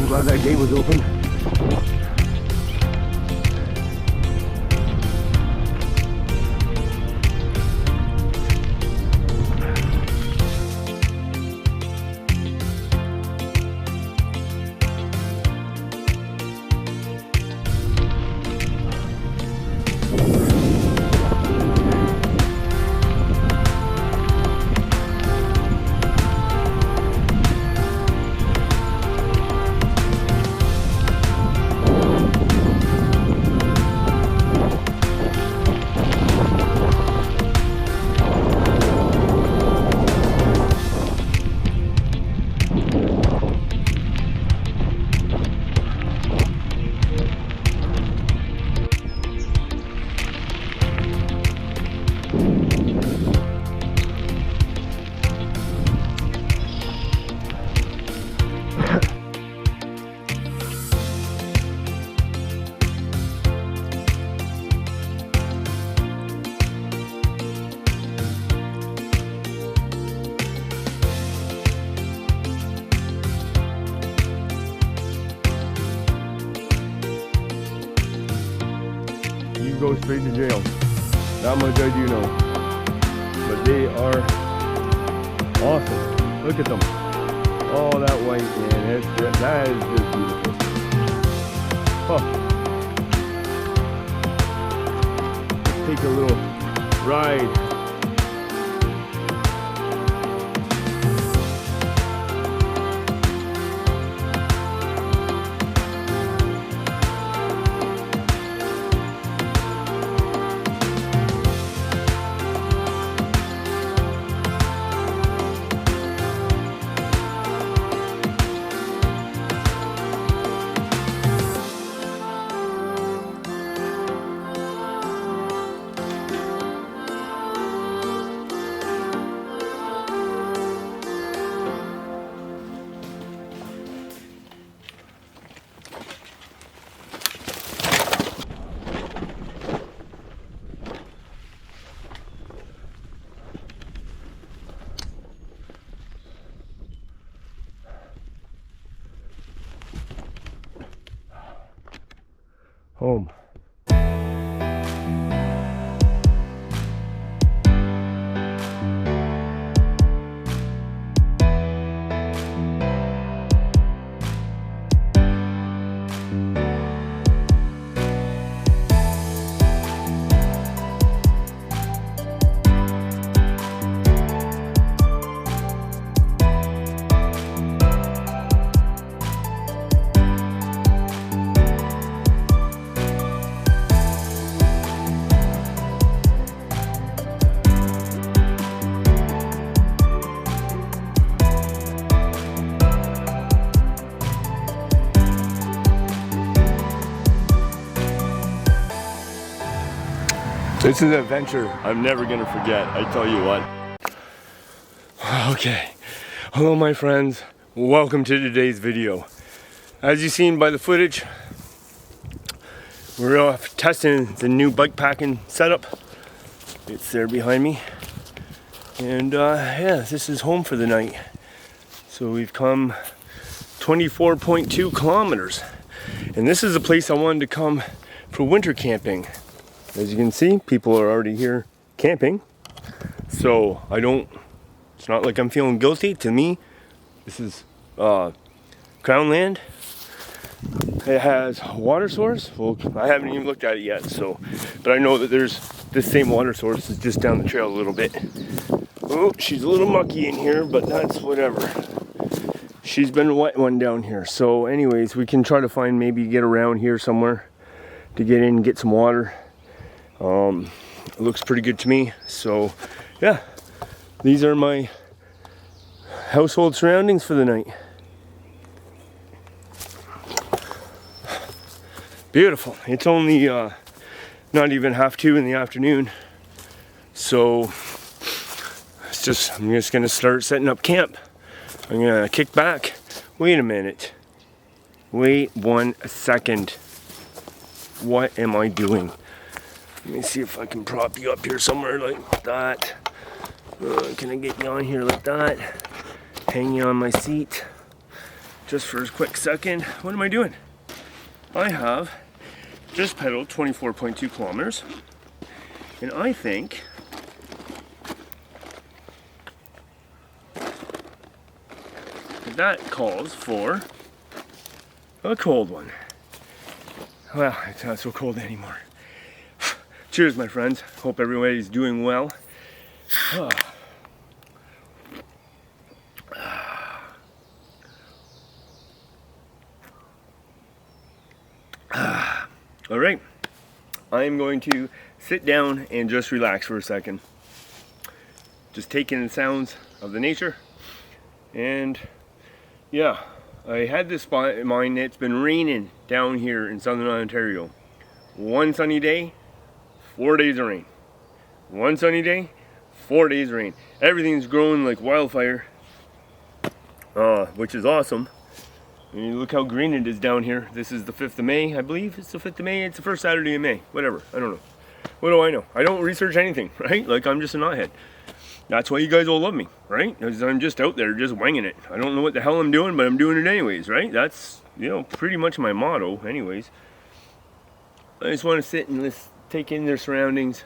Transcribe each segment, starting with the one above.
I'm glad that gate was open. You go straight to jail. That much I do know. But they are awesome. Look at them. Oh, that white, man. That is just beautiful. Huh. Let's take a little ride. Home. This is an adventure I'm never gonna forget, I tell you what. Okay, hello my friends, welcome to today's video. As you've seen by the footage, we're off testing the new bike packing setup. It's there behind me. And yeah, this is home for the night. So we've come 24.2 kilometers. And this is a place I wanted to come for winter camping. As you can see, people are already here camping. So it's not like I'm feeling guilty. To me, this is crown land. It has a water source. Well, I haven't even looked at it yet, but I know that there's this same water source is just down the trail a little bit. Oh, she's a little mucky in here, but that's whatever. She's been a wet one down here. So anyways, we can try to find, maybe get around here somewhere to get in and get some water. It looks pretty good to me. So yeah, these are my household surroundings for the night. Beautiful. It's only not even 1:30 in the afternoon. So I'm just gonna start setting up camp. I'm gonna kick back. Wait a minute. Wait 1 second. What am I doing? Let me see if I can prop you up here somewhere like that. Can I get you on here like that? Hang you on my seat. just for a quick second. What am I doing? I have just pedaled 24.2 kilometers, and I think that calls for a cold one. Well, it's not so cold anymore. Cheers, my friends. Hope everybody's doing well. All right, I am going to sit down and just relax for a second. Just take in the sounds of the nature. And yeah, I had this spot in mind. It's been raining down here in southern Ontario. One sunny day, 4 days of rain. One sunny day, 4 days of rain. Everything's growing like wildfire, which is awesome. And you look how green it is down here. This is the 5th of May, I believe. It's the 5th of May. It's the first Saturday of May. Whatever. I don't know. What do I know? I don't research anything, right? Like, I'm just a knothead. That's why you guys all love me, right? Because I'm just out there just winging it. I don't know what the hell I'm doing, but I'm doing it anyways, right? That's, you know, pretty much my motto anyways. I just want to sit and let's take in their surroundings.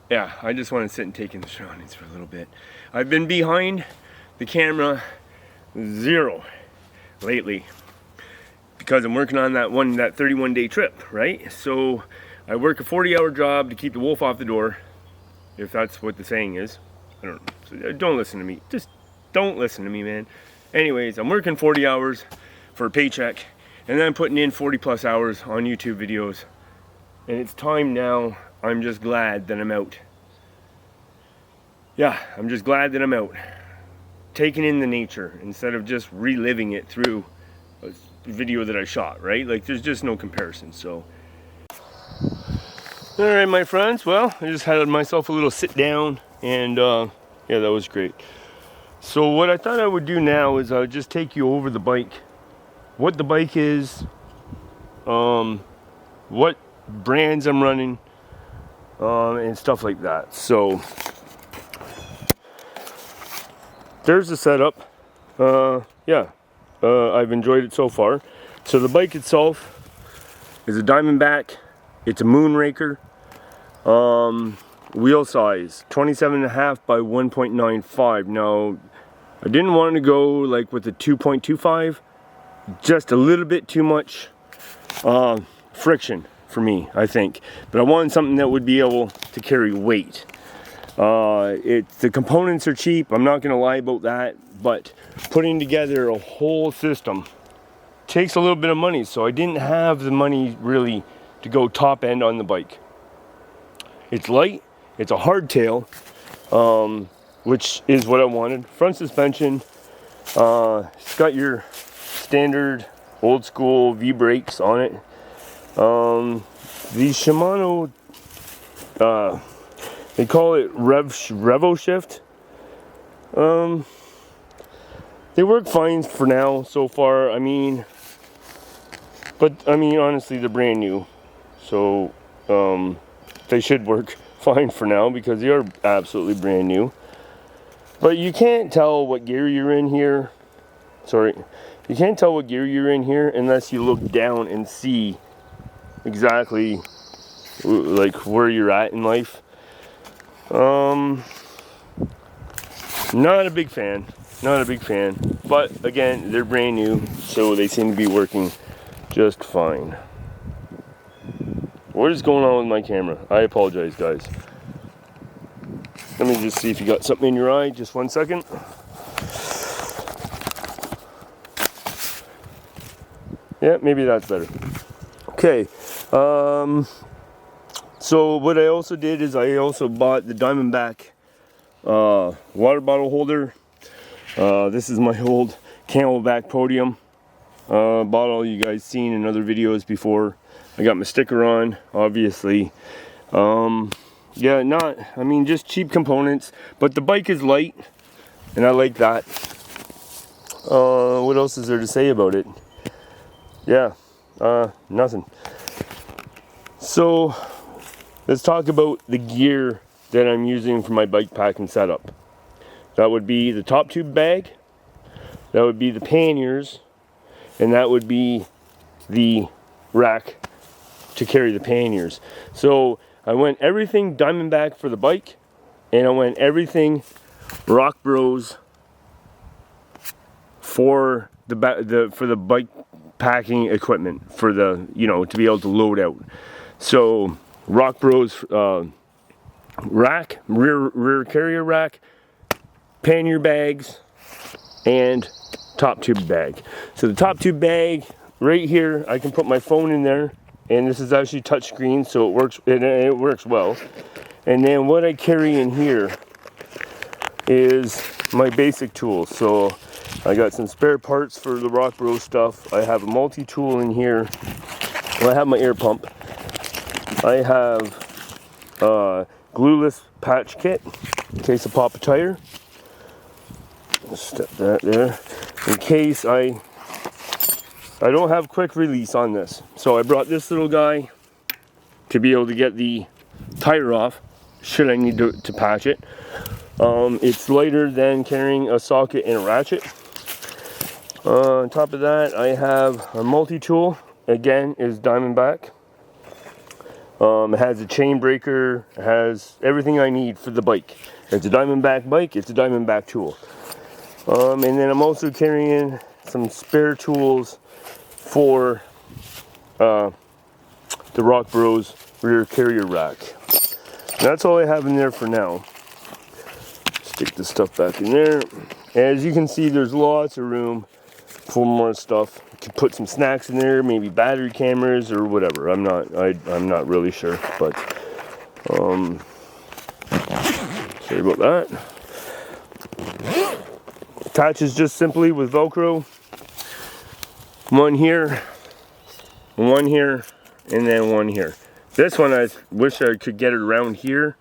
Yeah, I just want to sit and take in the surroundings for a little bit. I've been behind the camera zero lately because I'm working on that 31-day trip, right? So I work a 40-hour job to keep the wolf off the door, if that's what the saying is. I don't know. So don't listen to me. Just don't listen to me, man. Anyways, I'm working 40 hours for a paycheck, and then I'm putting in 40 plus hours on YouTube videos. And it's time now. I'm just glad that I'm out. Yeah, I'm just glad that I'm out. Taking in the nature instead of just reliving it through a video that I shot, right? Like, there's just no comparison, so. Alright, my friends, well, I just had myself a little sit down, and yeah, that was great. So what I thought I would do now is I would just take you over the bike. What the bike is, what brands I'm running, and stuff like that. So there's the setup. Yeah, I've enjoyed it so far. So the bike itself is a Diamondback. It's a Moonraker. Wheel size 27.5 by 1.95. Now I didn't want to go like with the 2.25. Just a little bit too much friction for me, I think. But I wanted something that would be able to carry weight. The components are cheap, I'm not going to lie about that, but putting together a whole system takes a little bit of money, so I didn't have the money really to go top end on the bike. It's light, it's a hardtail, which is what I wanted. Front suspension, it's got your standard old school V brakes on it. The Shimano, they call it Revo Shift. They work fine for now so far. I mean, honestly, they're brand new, so they should work fine for now because they are absolutely brand new. But you can't tell what gear you're in here. Sorry, you can't tell what gear you're in here unless you look down and see exactly like where you're at in life. Not a big fan, but again, they're brand new, so they seem to be working just fine. What is going on with my camera? I apologize, guys. Let me just see if you got something in your eye. Just 1 second. Yeah, maybe that's better. Okay. So what I also did is I also bought the Diamondback water bottle holder. This is my old Camelback Podium bottle you guys seen in other videos before. I got my sticker on, obviously. Yeah, just cheap components, but the bike is light, and I like that. What else is there to say about it? Yeah, nothing. So let's talk about the gear that I'm using for my bike packing setup. That would be the top tube bag, that would be the panniers, and that would be the rack to carry the panniers. So I went everything Diamondback for the bike, and I went everything Rock Bros for the bike packing equipment, for the, you know, to be able to load out. So Rock Bros rack, rear carrier rack, pannier bags, and top tube bag. So the top tube bag right here, I can put my phone in there, and this is actually touchscreen, so it works well. And then what I carry in here is my basic tools. So I got some spare parts for the Rock Bros stuff. I have a multi-tool in here. Well, I have my air pump. I have a glueless patch kit in case I pop a tire. Step that there. In case I don't have quick release on this. So I brought this little guy to be able to get the tire off should I need to patch it. It's lighter than carrying a socket and a ratchet. On top of that, I have a multi-tool. Again, is Diamondback. It has a chain breaker. It has everything I need for the bike. It's a Diamondback bike. It's a Diamondback tool. And then I'm also carrying some spare tools for the Rock Bros rear carrier rack. And that's all I have in there for now. Stick this stuff back in there. As you can see, there's lots of room for more stuff. You can put some snacks in there, maybe battery cameras or whatever. I'm not really sure, but sorry about that. Attaches just simply with Velcro. One here, and then one here. This one I wish I could get it around here.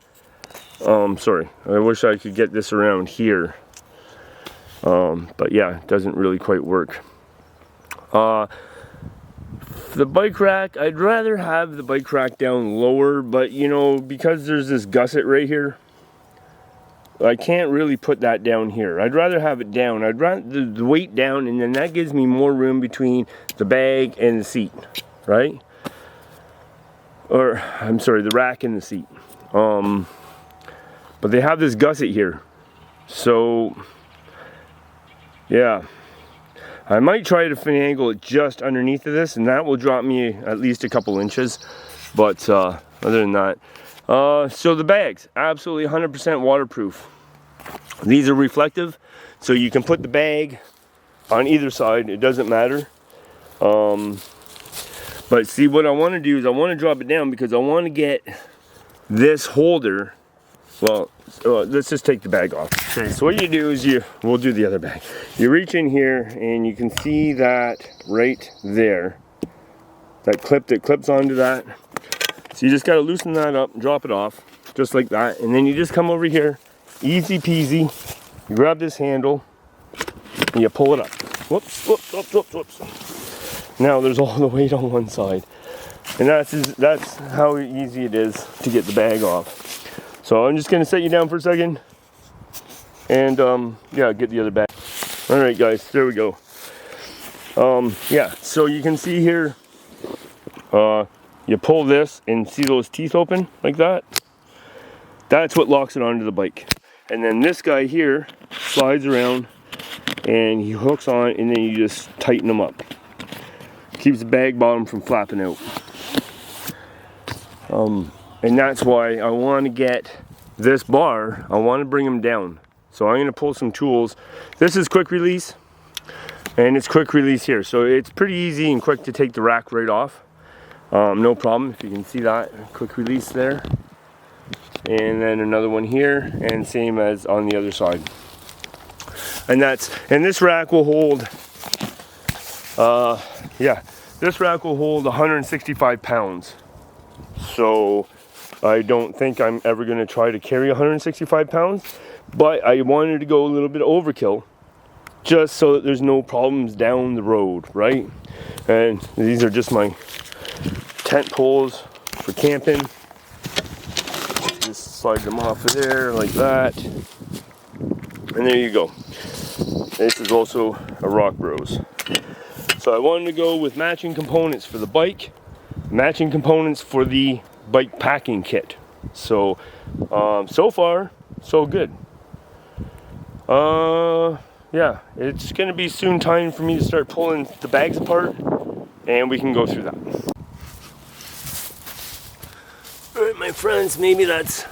Sorry, I wish I could get this around here. But yeah, it doesn't really quite work. The bike rack, I'd rather have the bike rack down lower, but you know, because there's this gusset right here, I can't really put that down here. I'd rather have it down. I'd rather the weight down, and then that gives me more room between the bag and the seat, right? Or, I'm sorry, the rack and the seat. But they have this gusset here. So, yeah. I might try to finagle it just underneath of this, and that will drop me at least a couple inches. But other than that, so the bags, absolutely 100% waterproof. These are reflective, so you can put the bag on either side, it doesn't matter. But see, what I want to do is I want to drop it down because I want to get this holder. Well, let's just take the bag off. Okay, so what you do is we'll do the other bag. You reach in here and you can see that right there. That clip that clips onto that. So you just got to loosen that up, drop it off, just like that. And then you just come over here, easy peasy. You grab this handle and you pull it up. Whoops, whoops, whoops, whoops, whoops. Now there's all the weight on one side. And that's how easy it is to get the bag off. So I'm just going to set you down for a second. And yeah, get the other bag. Alright guys, there we go. Yeah, so you can see here, you pull this and see those teeth open like that. That's what locks it onto the bike. And then this guy here slides around and he hooks on, and then you just tighten them up. Keeps the bag bottom from flapping out. And that's why I want to get this bar, I want to bring them down. So I'm going to pull some tools. This is quick release, and it's quick release here. So it's pretty easy and quick to take the rack right off. No problem, if you can see that, quick release there. And then another one here, and same as on the other side. And this rack will hold, yeah, this rack will hold 165 pounds. So I don't think I'm ever going to try to carry 165 pounds, but I wanted to go a little bit overkill just so that there's no problems down the road, right? And these are just my tent poles for camping. Just slide them off of there like that. And there you go. This is also a Rock Bros. So I wanted to go with matching components for the bike, matching components for the bike packing kit. So, so far, so good. Yeah, it's gonna be soon time for me to start pulling the bags apart, and we can go through that. All right, my friends, maybe that's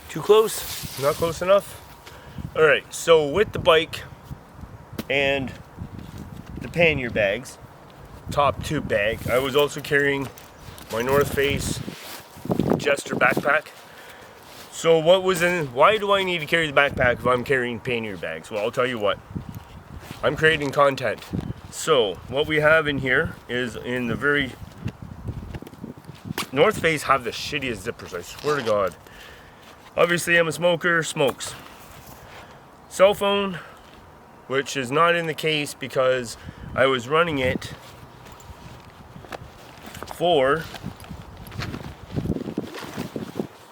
too close, not close enough. All right, so with the bike and the pannier bags, top tube bag, I was also carrying my North Face Jester backpack. So why do I need to carry the backpack if I'm carrying pannier bags? Well, I'll tell you what, I'm creating content. So what we have in here is in the very, North Face have the shittiest zippers, I swear to God. Obviously I'm a smoker, smokes. Cell phone, which is not in the case because I was running it for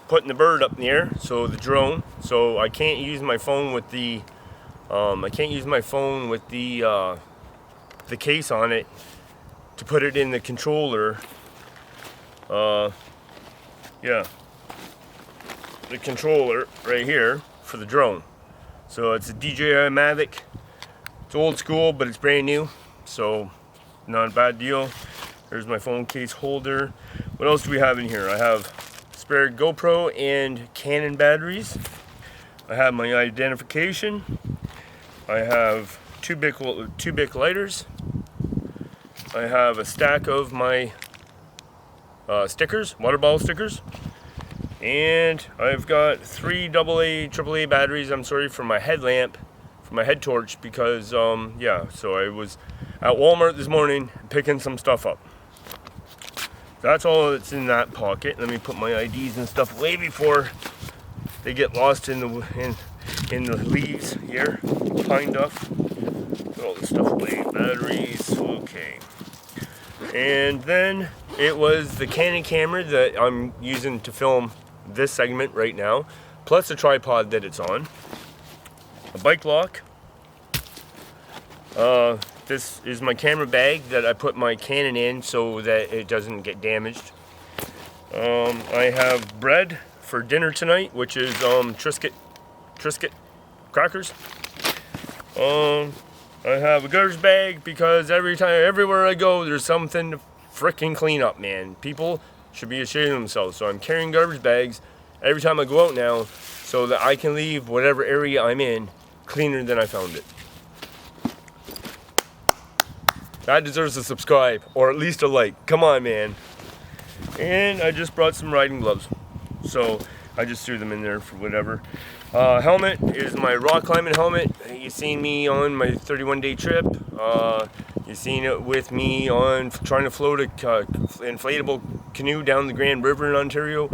putting the bird up in the air, so the drone. So I can't use my phone with the the case on it to put it in the controller. Yeah, the controller right here for the drone. So it's a DJI Mavic. It's old school, but it's brand new, so not a bad deal. There's my phone case holder. What else do we have in here? I have spare GoPro and Canon batteries. I have my identification. I have two Bic lighters. I have a stack of my stickers, water bottle stickers. And I've got 3 AA, AAA batteries, for my headlamp, for my head torch, because, yeah, so I was at Walmart this morning picking some stuff up. That's all that's in that pocket. Let me put my IDs and stuff away before they get lost in the leaves here. Pine duff. Put all this stuff away. Batteries. Okay. And then it was the Canon camera that I'm using to film this segment right now, plus the tripod that it's on. A bike lock. This is my camera bag that I put my Canon in so that it doesn't get damaged. I have bread for dinner tonight, which is Triscuit crackers. I have a garbage bag because everywhere I go, there's something to frickin' clean up, man. People should be ashamed of themselves. So I'm carrying garbage bags every time I go out now so that I can leave whatever area I'm in cleaner than I found it. That deserves a subscribe, or at least a like. Come on, man. And I just brought some riding gloves. So I just threw them in there for whatever. Helmet is my rock climbing helmet. You've seen me on my 31-day trip. You've seen it with me on trying to float a inflatable canoe down the Grand River in Ontario.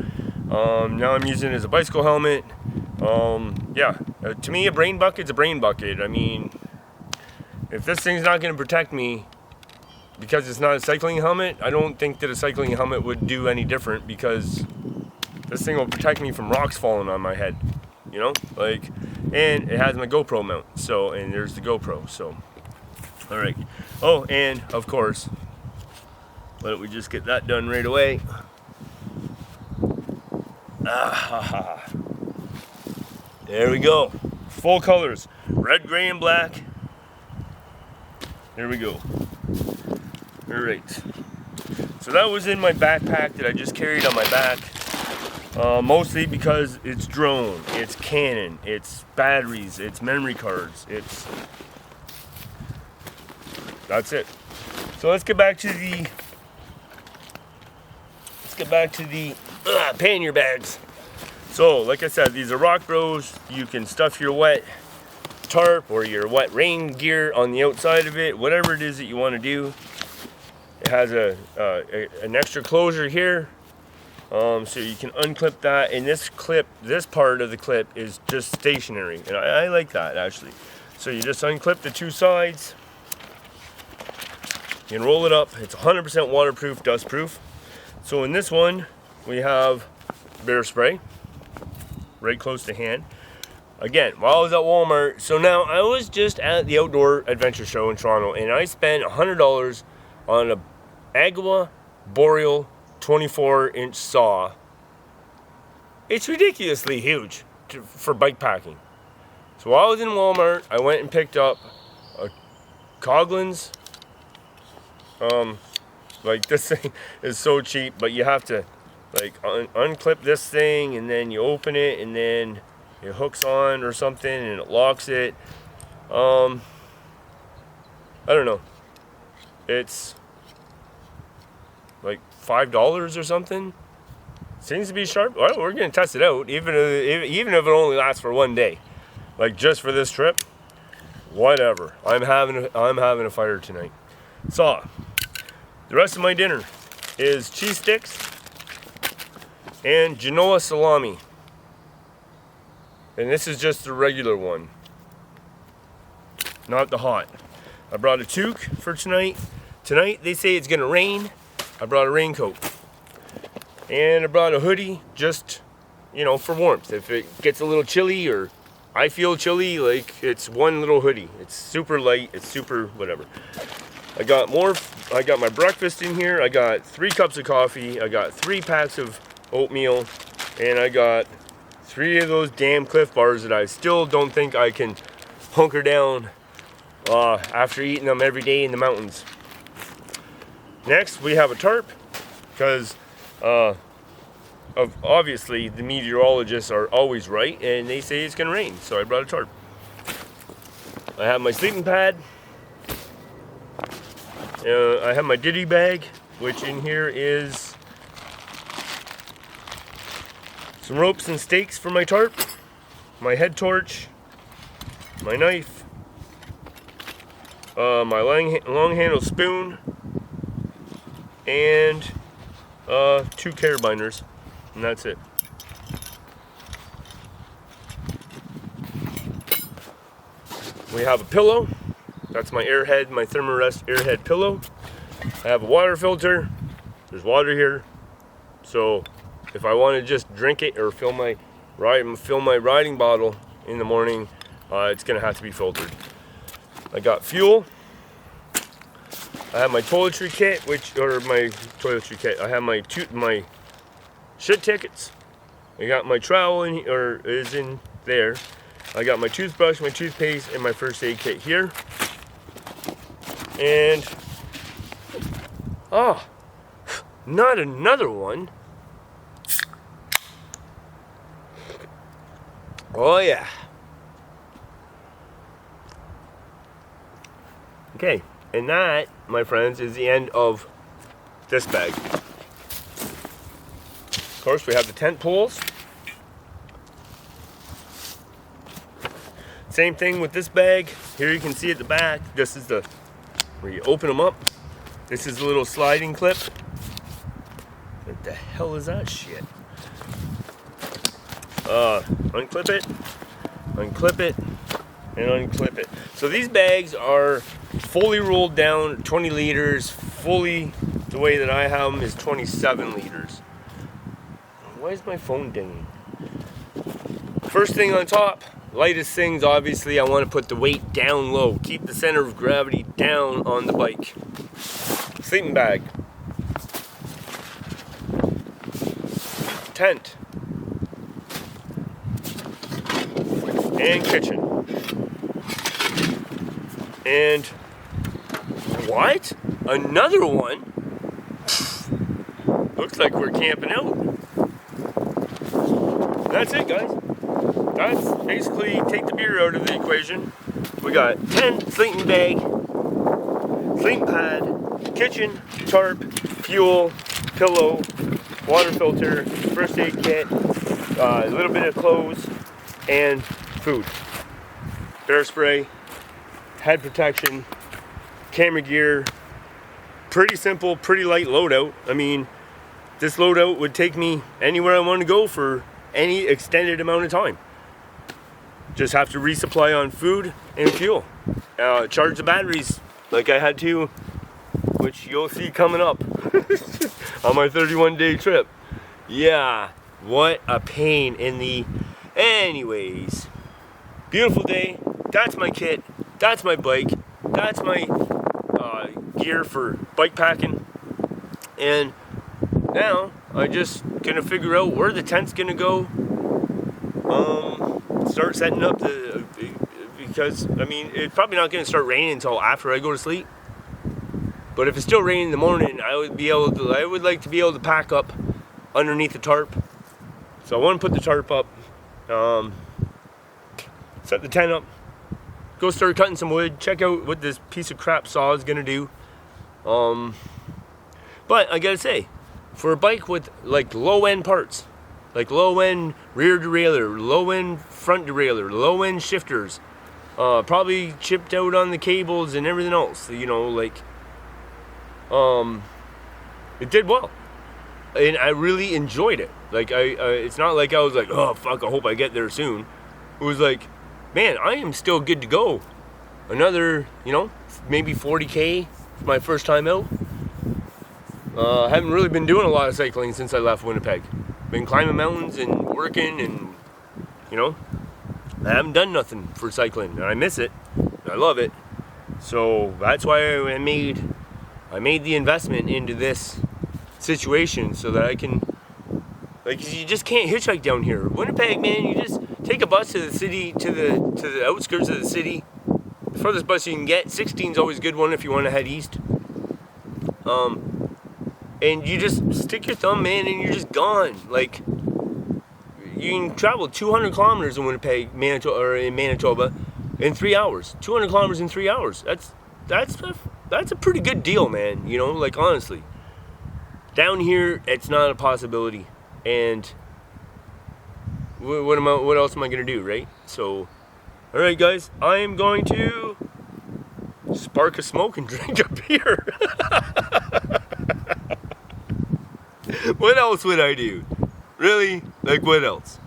Now I'm using it as a bicycle helmet. Yeah, to me a brain bucket's a brain bucket. I mean, if this thing's not going to protect me because it's not a cycling helmet, I don't think that a cycling helmet would do any different, because this thing will protect me from rocks falling on my head, you know, like, and it has my GoPro mount, so, and there's the GoPro, so, all right. Oh, and of course, why don't we just get that done right away? There we go, full colors, red, gray, and black. There we go. All right. So that was in my backpack that I just carried on my back. Mostly because it's drone, it's Canon, it's batteries, it's memory cards, that's it. So let's get back to the pannier bags. So like I said, these are Rock Bros. You can stuff your wet tarp or your wet rain gear on the outside of it, whatever it is that you want to do. It has an extra closure here, so you can unclip that, and this part of the clip is just stationary, and I like that actually. So you just unclip the two sides, you can roll it up. It's 100% waterproof, dust proof. So in this one we have bear spray, right close to hand. Again, while I was at Walmart, so now I was just at the Outdoor Adventure Show in Toronto, and I spent $100 on a Agua Boreal 24-inch saw. It's ridiculously huge for bike packing. So while I was in Walmart, I went and picked up a Coghlan's. Like, this thing is so cheap, but you have to like unclip this thing, and then you open it, and then it hooks on or something, and it locks it. I don't know. It's like $5 or something. Seems to be sharp. Well, we're gonna test it out, even if it only lasts for one day, like just for this trip. Whatever. I'm having a fire tonight. So the rest of my dinner is cheese sticks and Genoa salami, and this is just the regular one, not the hot. I brought a toque for tonight. Tonight they say it's gonna rain. I brought a raincoat. And I brought a hoodie, just, you know, for warmth. If it gets a little chilly, or I feel chilly, like, it's one little hoodie. It's super light, it's super whatever. I got my breakfast in here. I got 3 cups of coffee. I got 3 packs of oatmeal. And I got 3 of those damn Cliff Bars that I still don't think I can hunker down after eating them every day in the mountains. Next, we have a tarp, because obviously the meteorologists are always right, and they say it's gonna rain, so I brought a tarp. I have my sleeping pad. I have my ditty bag, which in here is some ropes and stakes for my tarp, my head torch, my knife, my long handle spoon, and 2 carabiners, and that's it. We have a pillow. That's my Airhead, my Thermarest Airhead pillow. I have a water filter. There's water here, so if I want to just drink it or fill my riding bottle in the morning, it's gonna have to be filtered. I got fuel. I have my toiletry kit, I have my shit tickets. I got my trowel is in there. I got my toothbrush, my toothpaste, and my first aid kit here. And not another one. Oh yeah. Okay. And that, my friends, is the end of this bag. Of course, we have the tent poles. Same thing with this bag. Here you can see at the back, this is where you open them up. This is a little sliding clip. What the hell is that shit? Unclip it, and unclip it. So these bags are fully rolled down, 20 liters, fully, the way that I have them is 27 liters. Why is my phone dinging? First thing on top, lightest things, obviously, I want to put the weight down low. Keep the center of gravity down on the bike. Sleeping bag. Tent. And kitchen. And what? Another one? Looks like we're camping out. That's it, guys. That's basically, take the beer out of the equation. We got tent, sleeping bag, sleeping pad, kitchen, tarp, fuel, pillow, water filter, first aid kit, a little bit of clothes, and food. Bear spray, head protection, camera gear. Pretty simple, pretty light loadout. I mean, this loadout would take me anywhere I want to go for any extended amount of time. Just have to resupply on food and fuel. Charge the batteries like I had to, which you'll see coming up on my 31-day trip. Yeah, what a pain in the... Anyways, beautiful day. That's my kit. That's my bike. That's my gear for bike packing. And now I just gonna figure out where the tent's gonna go. Start setting up because I mean it's probably not gonna start raining until after I go to sleep. But if it's still raining in the morning, I would like to be able to pack up underneath the tarp. So I want to put the tarp up, set the tent up, go start cutting some wood, check out what this piece of crap saw is gonna do. But I gotta say, for a bike with like low-end parts, like low-end rear derailleur, low-end front derailleur, low-end shifters, probably chipped out on the cables and everything else, you know, like, it did well. And I really enjoyed it. Like, it's not like I was like, oh, fuck, I hope I get there soon. It was like, man, I am still good to go. Another, you know, maybe 40K for my first time out. I haven't really been doing a lot of cycling since I left Winnipeg. Been climbing mountains and working and, you know, I haven't done nothing for cycling. And I miss it. I love it. So that's why I made the investment into this situation so that I can, like, you just can't hitchhike down here. Winnipeg, man, you just take a bus to the city, to the outskirts of the city. The furthest bus you can get. 16's always a good one if you want to head east. And you just stick your thumb in and you're just gone. Like, you can travel 200 kilometers in Winnipeg, Manitoba in 3 hours. 200 kilometers in 3 hours. That's a pretty good deal, man. You know, like, honestly. Down here, it's not a possibility. And what else am I gonna do, right? So, all right, guys, I am going to spark a smoke and drink a beer. What else would I do? Really? Like, what else?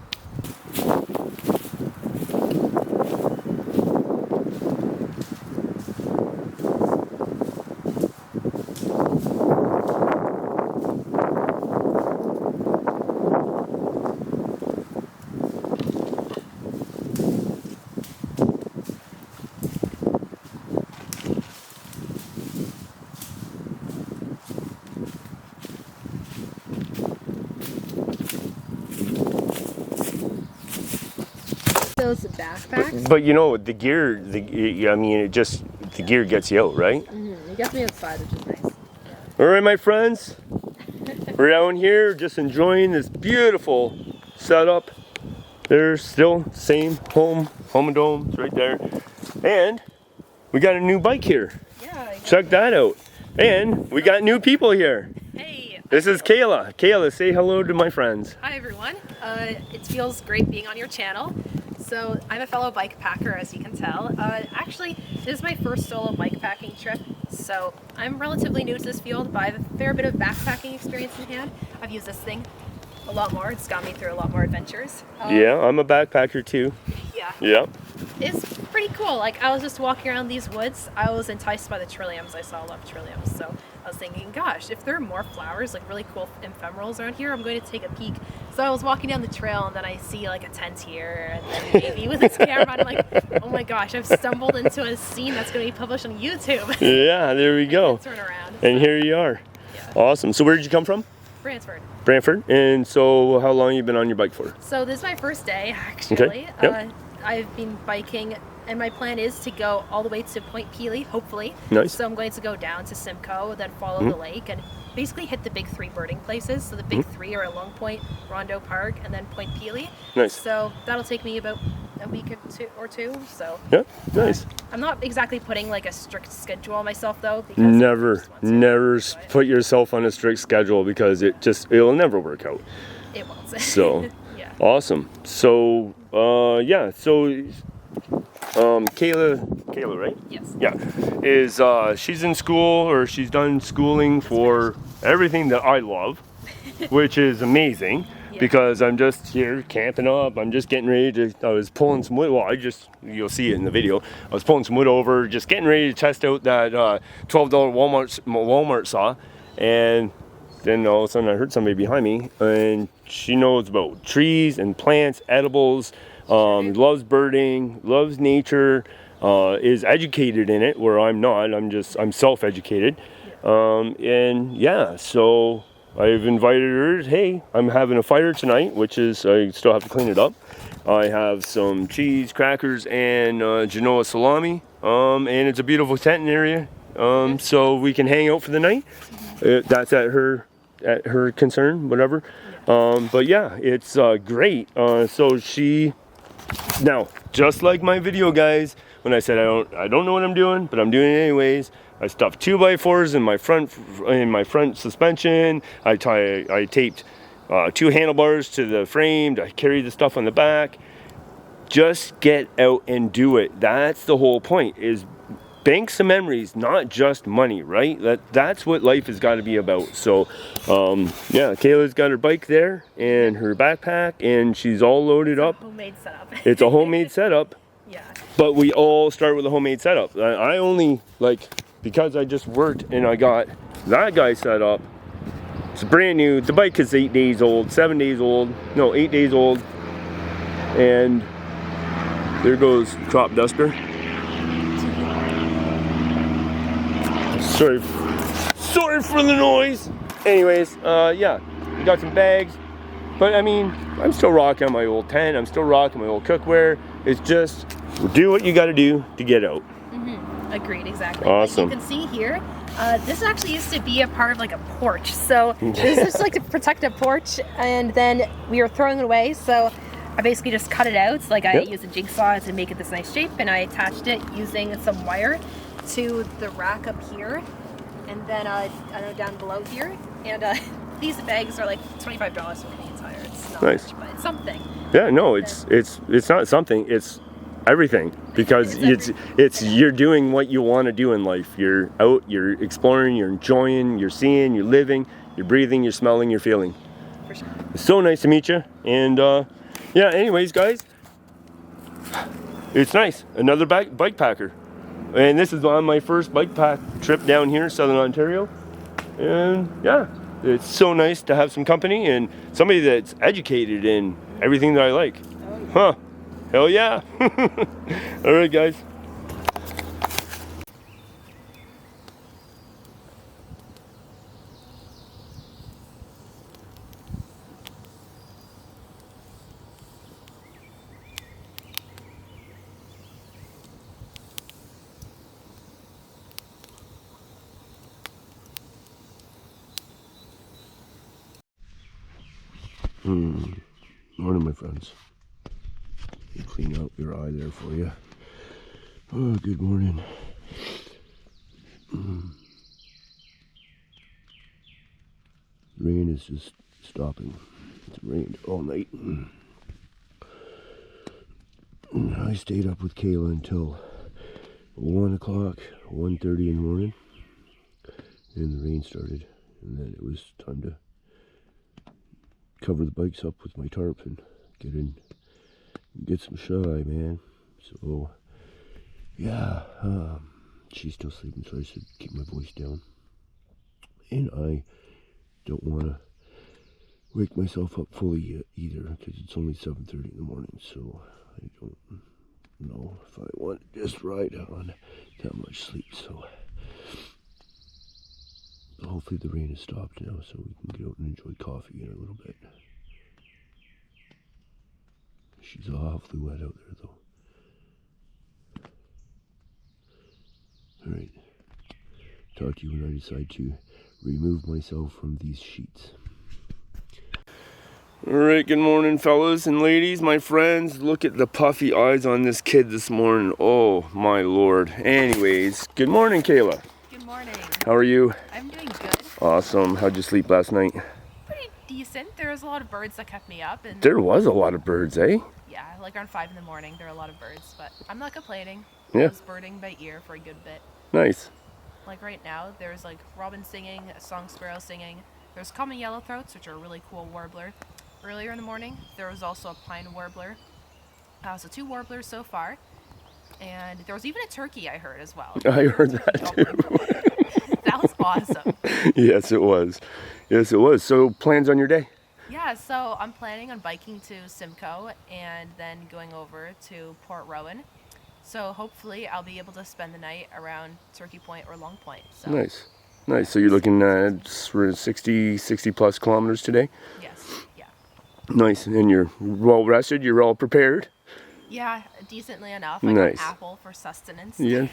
Those backpacks. But you know, the gear, the gear gets you out, right? Mm-hmm. It gets me outside, which is nice. All right, my friends, we're down here just enjoying this beautiful setup. There's still same home and dome, it's right there. And we got a new bike here. Yeah. Check that out. And we got new people here. Hey. This is Kayla. Kayla, say hello to my friends. Hi everyone. It feels great being on your channel. So I'm a fellow bike packer, as you can tell. Actually, this is my first solo bike packing trip. So I'm relatively new to this field, but I have a fair bit of backpacking experience in hand. I've used this thing a lot more. It's got me through a lot more adventures. Yeah, I'm a backpacker too. Yeah. Yeah. It's pretty cool. Like, I was just walking around these woods. I was enticed by the trilliums. I saw a lot of trilliums. So I was thinking, gosh, if there are more flowers, like really cool ephemerals around here, I'm going to take a peek. So I was walking down the trail and then I see like a tent here and then a baby with its camera on. I'm like, oh my gosh, I've stumbled into a scene that's going to be published on YouTube. Yeah, there we go. Turn around. And here you are. Yeah. Awesome. So where did you come from? Brantford. Brantford. And so how long have you been on your bike for? So this is my first day, actually. Okay. Yep. I've been biking, and my plan is to go all the way to Point Pelee, hopefully. Nice. So I'm going to go down to Simcoe, then follow the lake, and basically hit the big three birding places. So the big three are Long Point, Rondo Park, and then Point Pelee. Nice. So that'll take me about a week or two. So Yeah, nice. I'm not exactly putting like a strict schedule on myself though. Because Never put yourself on a strict schedule because it'll never work out. It won't. So, yeah. Awesome. So, yeah, so Kayla, right? Yes. Yeah, she's in school, or she's done schooling for everything that I love, which is amazing. Yeah. Because I'm just here camping up. I'm just getting ready to. I was pulling some wood. Well, you'll see it in the video. I was pulling some wood over, just getting ready to test out that $12 Walmart saw, and then all of a sudden I heard somebody behind me, and she knows about trees and plants, edibles, loves birding, loves nature, is educated in it where I'm not. I'm self-educated. And yeah, so I've invited her. Hey, I'm having a fire tonight, which is, I still have to clean it up. I have some cheese, crackers, and Genoa salami. And it's a beautiful tent area. So we can hang out for the night. That's at her concern, whatever. But yeah, it's great. So now, just like my video, guys, when I said I don't know what I'm doing, but I'm doing it anyways. I stuffed 2x4s in my front suspension. I taped 2 handlebars to the frame. I carried the stuff on the back. Just get out and do it. That's the whole point, is bank some memories, not just money, right? That's what life has got to be about. So yeah, Kayla's got her bike there and her backpack, and she's all loaded up. Homemade setup. It's a homemade setup. Yeah. But we all start with a homemade setup. I only, because I just worked and I got that guy set up. It's brand new. The bike is 8 days old, 7 days old. No, 8 days old. And there goes crop duster. Sorry for the noise. Anyways, yeah, we got some bags. But I mean, I'm still rocking my old tent. I'm still rocking my old cookware. It's just, do what you got to do to get out. Agreed, exactly. Awesome. You can see here, this actually used to be a part of like a porch. So this is like to protect a porch, and then we were throwing it away. So I basically just cut it out. Like I used a jigsaw to make it this nice shape, and I attached it using some wire to the rack up here, and then I know down below here. And these bags are like $25 for the entire. It's not nice, much, but it's something. Yeah, no, it's not something. It's everything, because it's you're doing what you want to do in life. You're out, you're exploring, you're enjoying, you're seeing, you're living, you're breathing, you're smelling, you're feeling. For sure. It's so nice to meet you. And yeah, anyways, guys, it's nice. Another bike packer. And this is on my first bike pack trip down here, Southern Ontario. And yeah, it's so nice to have some company and somebody that's educated in everything that I like. Huh. Hell yeah. All right, guys. Morning, my friends. Clean out your eye there for you. Oh, good morning. Rain is just stopping. It's rained all night. I stayed up with Kayla until 1 o'clock, 1:30 in the morning, and the rain started, and then it was time to cover the bikes up with my tarp and get some shut-eye, man. So yeah, she's still sleeping, so I should keep my voice down, and I don't want to wake myself up fully yet either, because it's only 7:30 in the morning, so I don't know if I want to just ride on that much sleep. So hopefully the rain has stopped now, so we can get out and enjoy coffee in a little bit. She's awfully wet out there, though. Alright, talk to you when I decide to remove myself from these sheets. Alright, good morning, fellas and ladies, my friends. Look at the puffy eyes on this kid this morning. Oh my lord. Anyways, good morning, Kayla. Good morning. How are you? I'm doing good. Awesome. How'd you sleep last night? Pretty decent. There was a lot of birds that kept me up. And there was a lot of birds, eh? yeah, like around 5 in the morning, there were a lot of birds, but I'm not complaining. Yeah. I was birding by ear for a good bit. Nice. Like right now, there's like robin singing, a song sparrow singing. There's common yellowthroats, which are a really cool warbler. Earlier in the morning, there was also a pine warbler. So 2 warblers so far. And there was even a turkey I heard as well. I heard that too. That was awesome. Yes, it was. Yes, it was. So plans on your day? Yeah, Yeah, so I'm planning on biking to Simcoe and then going over to Port Rowan. So hopefully I'll be able to spend the night around Turkey Point or Long Point. So Nice. Nice. So you're looking at 60 plus kilometers today? yes, yeah. Nice. And you're well rested? You're all prepared? Yeah, decently enough. I Nice. got apple for sustenance. Yeah.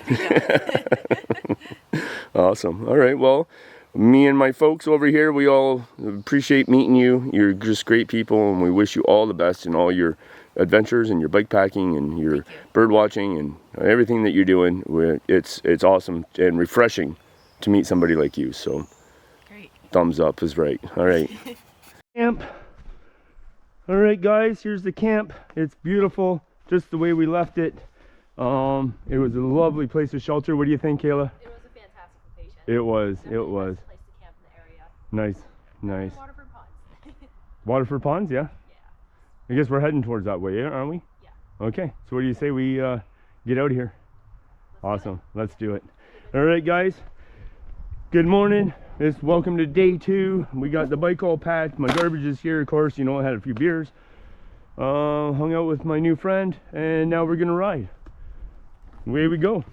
Awesome. All right. Well, me and my folks over here, we all appreciate meeting you. You're just great people, and we wish you all the best in all your adventures and your bike packing and your bird watching and everything that you're doing. It's awesome and refreshing to meet somebody like you. So, Great. Thumbs up is right. All right. Camp. All right, guys. Here's the camp. It's beautiful, just the way we left it. It was a lovely place to shelter. What do you think, Kayla? It was a fantastic location. It was. Definitely It was. the best place to camp in the area. Nice. Nice. Waterford Ponds. Waterford Ponds, yeah? Yeah. I guess we're heading towards that way, aren't we? Yeah. Okay. So what do you say we get out of here? Awesome. Let's do it. All right, guys. Good morning. Welcome to day 2. We got the bike all packed. My garbage is here, of course. You know, I had a few beers. Hung out with my new friend, and now we're gonna ride. Away we go.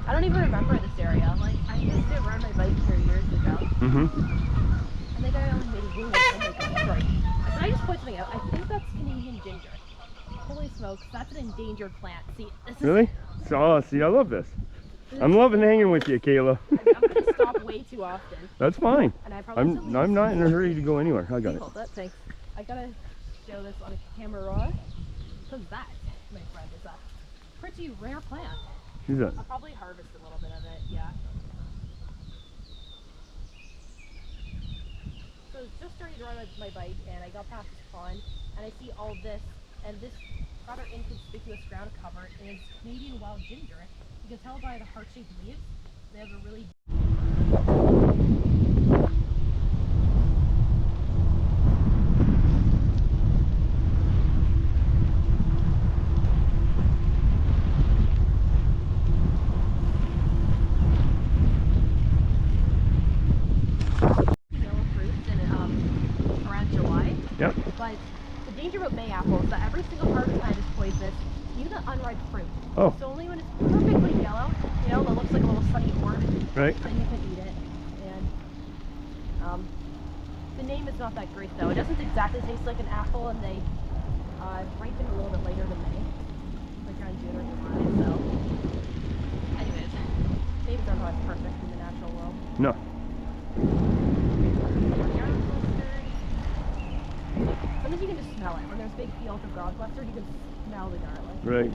I don't even remember this area. Like, I used to ride my bike here years ago. I think I only made a Google. Oh my god, sorry. Can I just point something out? I think that's Canadian ginger. Holy smokes, that's an endangered plant. See, this is... Really? So, see, I love this. I'm loving hanging with you, Kayla. I'm going to stop way too often. That's fine. And I I'm not in a hurry to go anywhere. I got it. Hold that, thanks. I gotta show this on a camera. Because that, my friend, is a pretty rare plant. Who's that? I'll probably harvest a little bit of it, yeah. So just starting to ride my bike, and I got past this pond, and I see all this, and this rather inconspicuous ground cover is Canadian wild ginger. You can tell by the heart-shaped leaves, they have a really... Yep. But the danger about May apples is that every single harvest time is poisonous, even the unripe fruit. Oh. So only when it's perfectly yellow, you know, that looks like a little sunny orb, Right. then you can eat it. And the name is not that great though. It doesn't exactly taste like an apple, and they ripen a little bit later than May, like around June or July. So, anyways, maybe they're not as perfect in the natural world. No. Sometimes you can just smell it. When there's big fields of garlic mustard, you can smell the garlic. Right.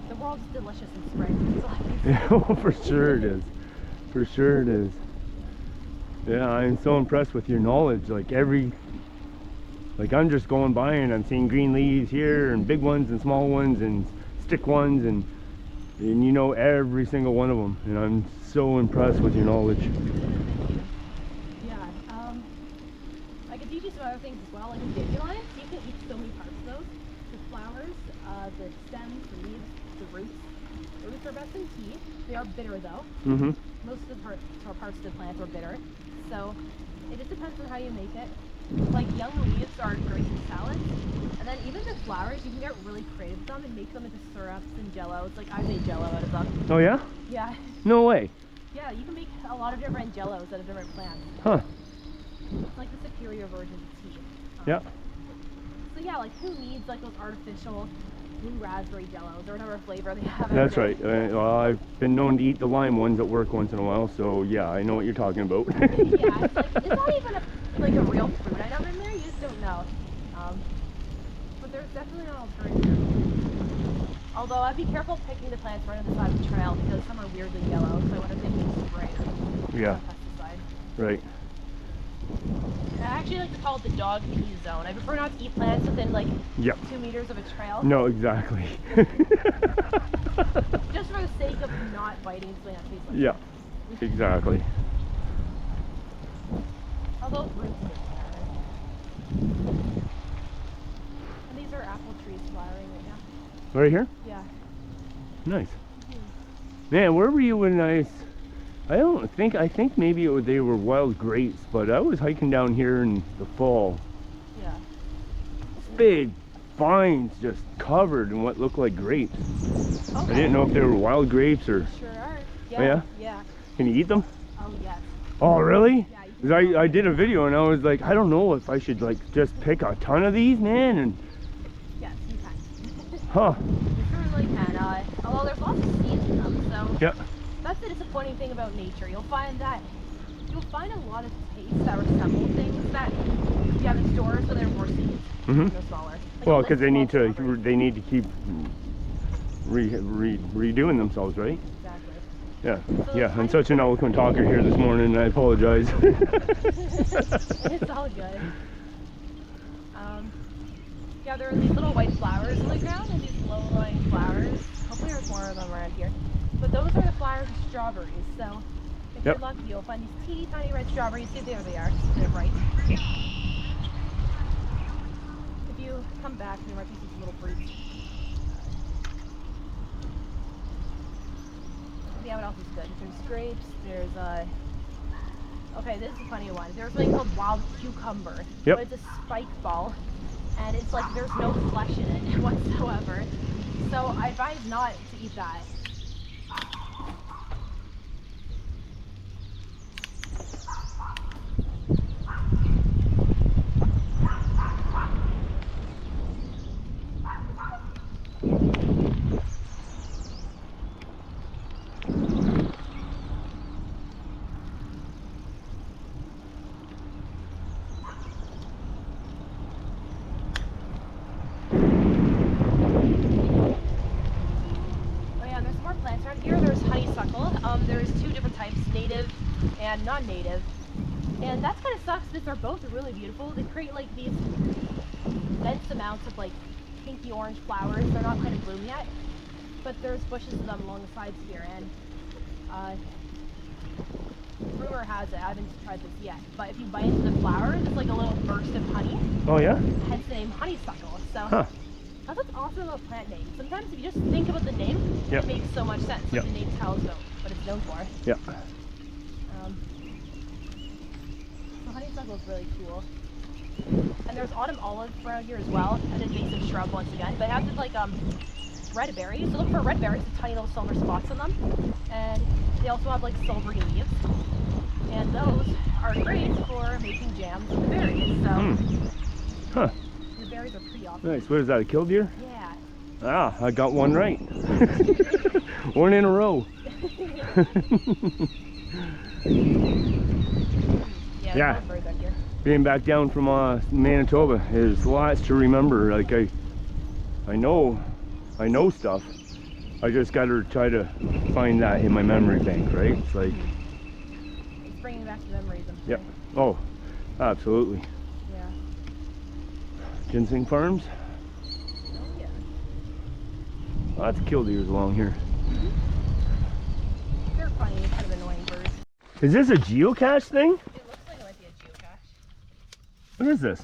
The world's delicious in spring. Yeah, well, for sure it is. For sure it is. Yeah, I'm so impressed with your knowledge. Like I'm just going by and I'm seeing green leaves here, and big ones and small ones and stick ones, and you know every single one of them. And I'm so impressed with your knowledge. I can teach you some other things as well, like dandelions. You can eat so many parts of those. The flowers, the stems, the leaves, the roots. The roots are best in tea. They are bitter though. Mm-hmm. Most of the parts of the plant are bitter. So it just depends on how you make it. Like young leaves are great in salads. And then even the flowers, you can get really creative with them and make them into syrups and jellos. Like I made jello out of them. Oh yeah? Yeah. No way. Yeah, you can make a lot of different jellos out of different plants. Huh. It's like the superior version of tea. Yeah. So yeah, like who needs like those artificial blue raspberry jellos or whatever flavor they have? That's right. Well, I've been known to eat the lime ones at work once in a while, so yeah, I know what you're talking about. Yeah, it's like it's not even like a real fruit item in there. You just don't know. But there's definitely an alternative. Although I'd be careful picking the plants right on the side of the trail because some are weirdly yellow, so I wonder if they need spray or Yeah. pesticide. Right. I actually like to call it the dog pee zone. I prefer not to eat plants within like Yep. 2 meters of a trail. No, exactly. Just for the sake of not biting something that tastes like Yeah, exactly. Although it's roots and these are apple trees flowering right now. Right here? Yeah. Nice. Man, where were you when I think maybe they were wild grapes, but I was hiking down here in the fall. Yeah. Big vines just covered in what looked like grapes. Okay. I didn't know if they were wild grapes or... Sure are. Oh, yeah? Yeah. Can you eat them? Oh, yes. Oh, really? Yeah, you 'Cause I did a video and I was like, I don't know if I should like just pick a ton of these, man, and... Yes, you can. Huh. You certainly can. Although there's lots of seeds in them, so... Yeah. That's the disappointing thing about nature. You'll find a lot of tastes that resemble things that you have in stores, but they're more seeds. Mhm. They're smaller. Like Well, a because they need to strawberry. keep redoing themselves, right? Exactly. Yeah. So Yeah. I'm such an eloquent talker here this morning, and I apologize. It's all good. Yeah, there are these little white flowers on the ground and these low-lying flowers. Hopefully there's more of them around here. But those are the flowers of strawberries. So if Yep. you're lucky, you'll find these teeny tiny red strawberries. See, there they are. They're bright. If you come back, there might be some little fruits. Yeah, what else is good? There's grapes. There's okay, this is a funny one. There's something called wild cucumber. Yep. But it's a spike ball, and it's like there's no flesh in it whatsoever. So I advise not to eat that. There's 2 different types, native and non-native. And that kind of sucks because they're both really beautiful. They create like these dense amounts of like pinky orange flowers. They're not kind of bloom yet, but there's bushes of them along the sides here. And rumor has it, I haven't tried this yet, but if you bite into the flowers, it's like a little burst of honey. Oh yeah? Hence the name honeysuckle. So. Huh. That's what's awesome about plant names. Sometimes if you just think about the name, Yep. it makes so much sense. Yep. Like the name tells you what it's known for. Yeah. So honeysuckle is really cool. And there's autumn olive around here as well, an invasive shrub once again. But it has this like red berries. So look for red berries with tiny little silver spots on them. And they also have like silvery leaves. And those are great for making jams with the berries. So Huh. the berries are pretty awesome. Nice. What is that, a killdeer? Yeah. Ah, I got one right. One in a row. Yeah. That's very good here. Being back down from Manitoba, there's lots to remember. Like I know stuff. I just got to try to find that in my memory bank, right? It's like It's bringing back the memories. I'm sure. Yep. Oh, absolutely. Yeah. Ginseng Farms. Oh yeah. Lots of killdeers along here. They're funny, kind of annoying birds. Is this a geocache thing? It looks like it might be a geocache. What is this?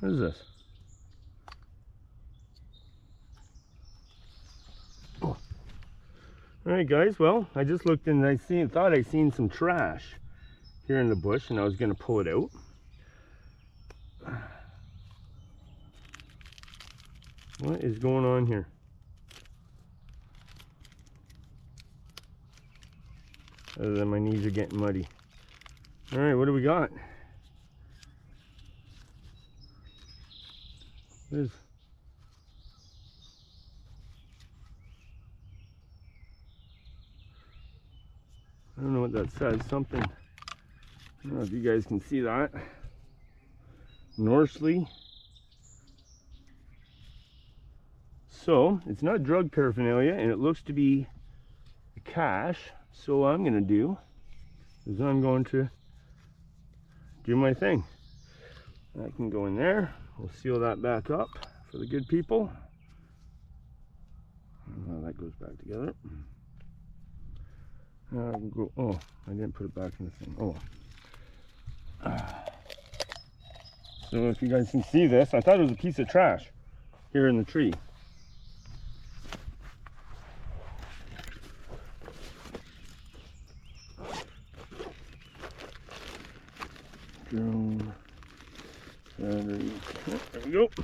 What is this? Oh. All right, guys. Well, I just looked and thought I seen some trash here in the bush, and I was gonna pull it out. What is going on here? Other than my knees are getting muddy. All right, what do we got? There's I don't know what that says. Something. I don't know if you guys can see that. Norsley. So it's not drug paraphernalia, and it looks to be a cache. So what I'm gonna do is I'm going to do my thing. I can go in there. We'll seal that back up for the good people. That goes back together. I can go. Oh, I didn't put it back in the thing. Oh. So if you guys can see this, I thought it was a piece of trash here in the tree. Drone battery. Oh, there we go. Of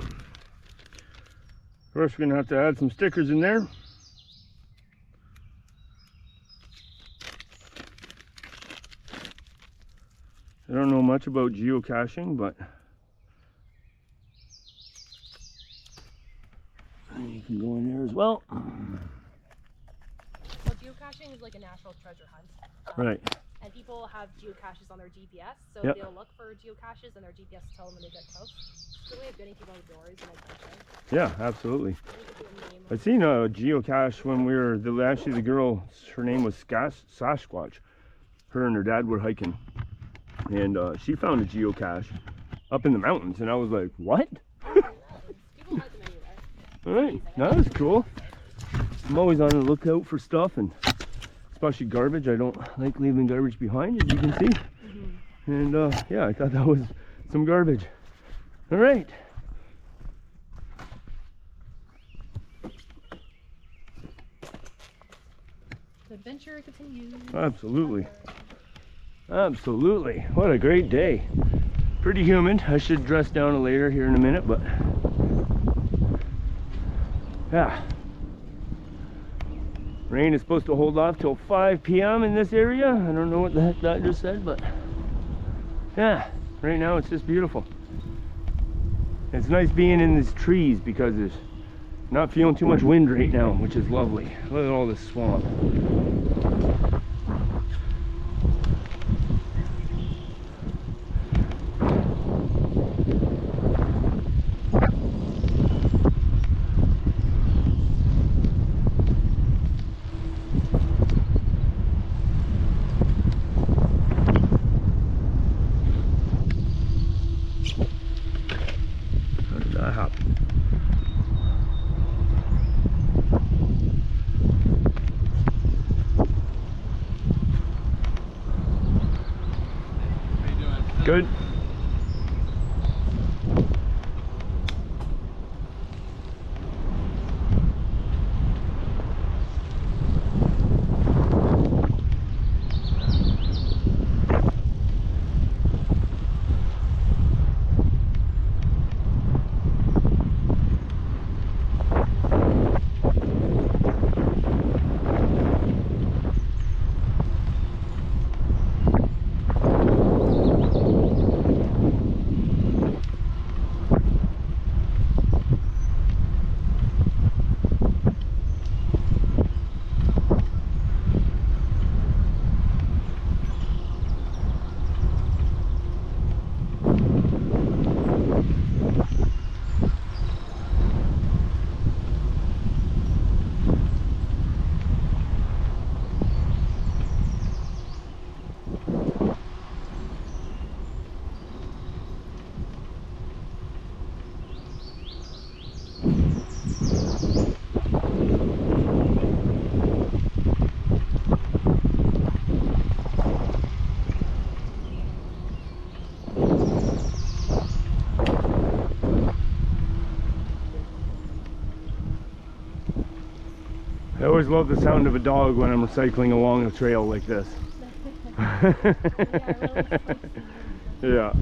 course, we're gonna have to add some stickers in there. I don't know much about geocaching, but you can go in there as well. Well, geocaching is like a national treasure hunt. Right. And people have geocaches on their GPS, so Yep. they'll look for geocaches and their GPS will tell them when they get close. It's a way of getting people outdoors and adventure. Yeah, absolutely. I I've seen a geocache when we were, actually the girl, her name was Sasquatch. Her and her dad were hiking. And she found a geocache up in the mountains, and I was like, what? People like them anywhere. All right, that was cool. I'm always on the lookout for stuff, and especially garbage. I don't like leaving garbage behind, as you can see. And yeah, I thought that was some garbage. All right. The adventure continues. Absolutely. Absolutely. What a great day. Pretty humid. I should dress down later here in a minute, but yeah. Rain is supposed to hold off till 5 p.m. in this area. I don't know what the heck that just said, but yeah, right now it's just beautiful. It's nice being in these trees because there's not feeling too much wind right now, which is lovely. Look at all this swamp. Good. I always love the sound of a dog when I'm cycling along a trail like this. Yeah.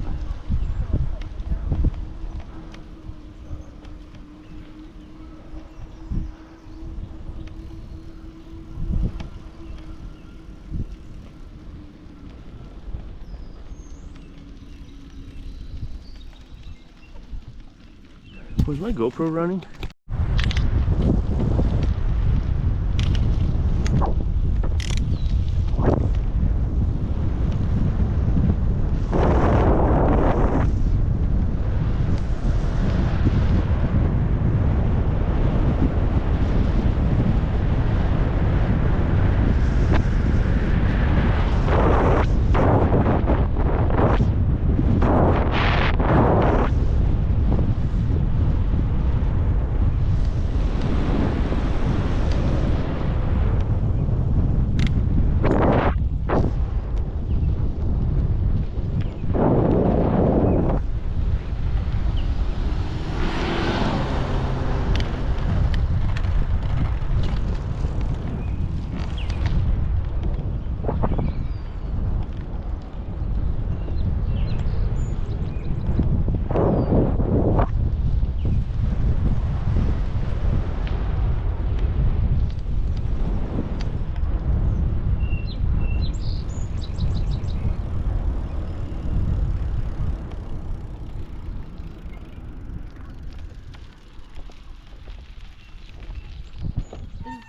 Was my GoPro running?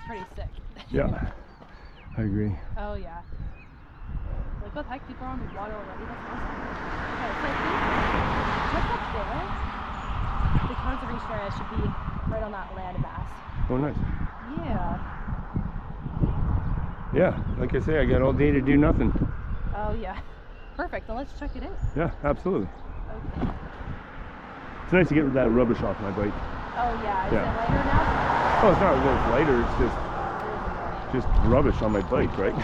Pretty sick. Yeah, I agree. Oh yeah. Like what the heck, people are on the water already? That's awesome. Okay, so I think just up there, the conservation area should be right on that land mass. Oh, nice. Yeah. Yeah, like I say, I got all day to do nothing. Oh yeah. Perfect, then let's check it out. Yeah, absolutely. Okay. It's nice to get that rubbish off my bike. Oh yeah, is Yeah. it lighter now? Oh, it's not that it's lighter, it's just rubbish on my bike, right?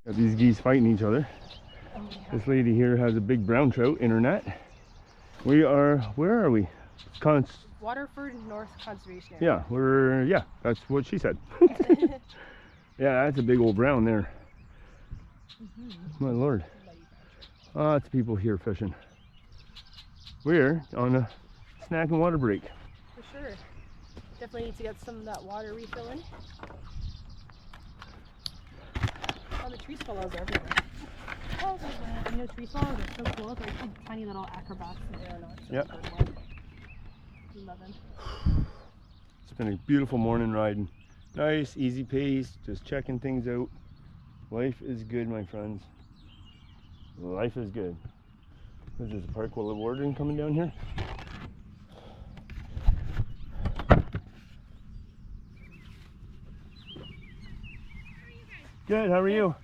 Got these geese fighting each other. Oh, yeah. This lady here has a big brown trout in her net. We are, where are we? Waterford North Conservation Area. Yeah, that's what she said. Yeah, that's a big old brown there. My lord. Lots of people here fishing. We're on a snack and water break. For sure. Definitely need to get some of that water refilling. Oh, the tree swallows are everywhere. Oh, you know, tree swallows are so cool. They're like tiny little acrobats in the aeronauts. Yep. Love them. It's been a beautiful morning riding. Nice, easy pace, just checking things out. Life is good, my friends. Life is good. This is a park well of ordering coming down here. Good, how are you?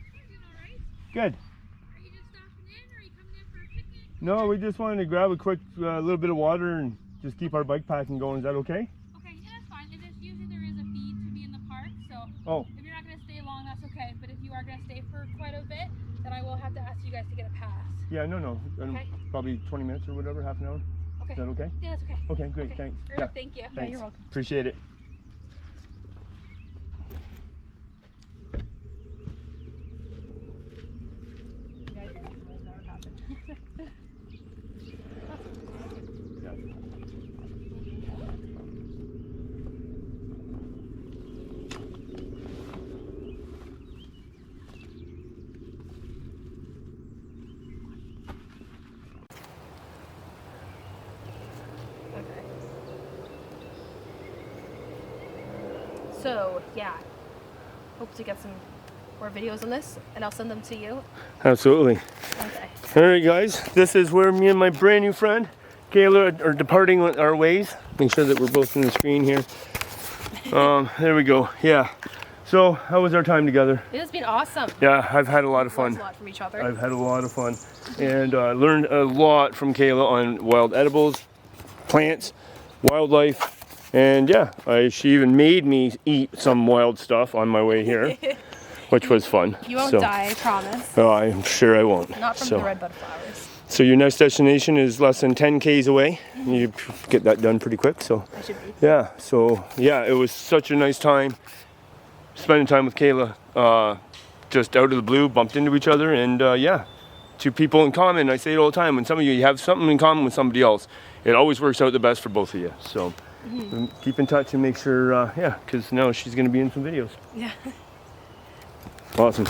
Good. Are you just stopping in, or are you coming in for a picnic? No, we just wanted to grab a quick little bit of water and just keep our bike packing going. Is that okay? Okay, yeah, that's fine. It is, usually there is a fee to be in the park, so Oh, if you're not going to stay long, that's okay. But if you are going to stay for quite a bit, then I will have to ask you guys to get a pass. yeah, no. Okay. Probably 20 minutes or whatever, half an hour. Okay. Is that okay? Yeah, that's okay. Okay, great, Okay. thanks. Perfect, Yeah, thank you. thanks. you're welcome. Appreciate it. You guys are like, never happened. Yeah. Okay. So, yeah. Hope to get some more videos on this, and I'll send them to you. Absolutely. Okay. All right, guys, this is where me and my brand new friend Kayla are departing our ways. Make sure that we're both in the screen here. There we go. Yeah. So, how was our time together? It has been awesome. Yeah, I've had a lot of Learned fun. a lot from each other. I've had a lot of fun, and learned a lot from Kayla on wild edibles, plants, wildlife, and yeah, she even made me eat some wild stuff on my way here, which was fun. You won't So, die, I promise. Oh, I'm sure I won't. Not from So, the red bud flowers. So your next destination is less than 10 Ks away. You get that done pretty quick, so. I should be. Yeah, so yeah, it was such a nice time spending time with Kayla. Just out of the blue, bumped into each other, and yeah, two people in common. I say it all the time, when some of you have something in common with somebody else, it always works out the best for both of you. So keep in touch and make sure, yeah, because now she's going to be in some videos. Yeah. Awesome.